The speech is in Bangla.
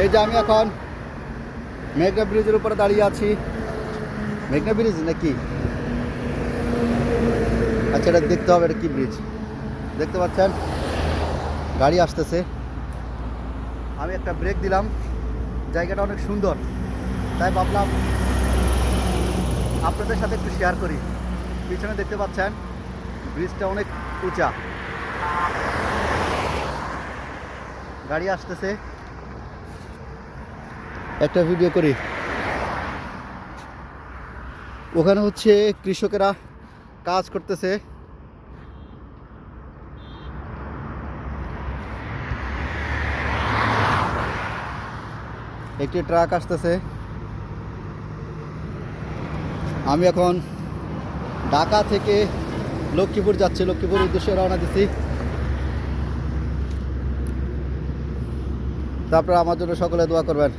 এই যে আমি এখন মেঘনা ব্রিজের উপরে দাঁড়িয়ে আছি। মেঘনা ব্রিজ নাকি? আচ্ছা, এটা দেখতে হবে এটা কি ব্রিজ। দেখতে পাচ্ছেন গাড়ি আসতেছে। আমি একটা ব্রেক দিলাম, জায়গাটা অনেক সুন্দর, তাই ভাবলাম আপনাদের সাথে একটু শেয়ার করি। পিছনে দেখতে পাচ্ছেন ব্রিজটা অনেক উঁচা, গাড়ি আসতেছে, একটা ভিডিও করি। ওখানে হচ্ছে কৃষকেরা কাজ করতেছে। একটি ট্রাক আসতেছে। আমি এখন ঢাকা থেকে লক্ষ্মীপুর যাচ্ছি, লক্ষ্মীপুর উদ্দেশ্যে রওনা দিচ্ছি। তারপরে আমার জন্য সকলে দোয়া করবেন।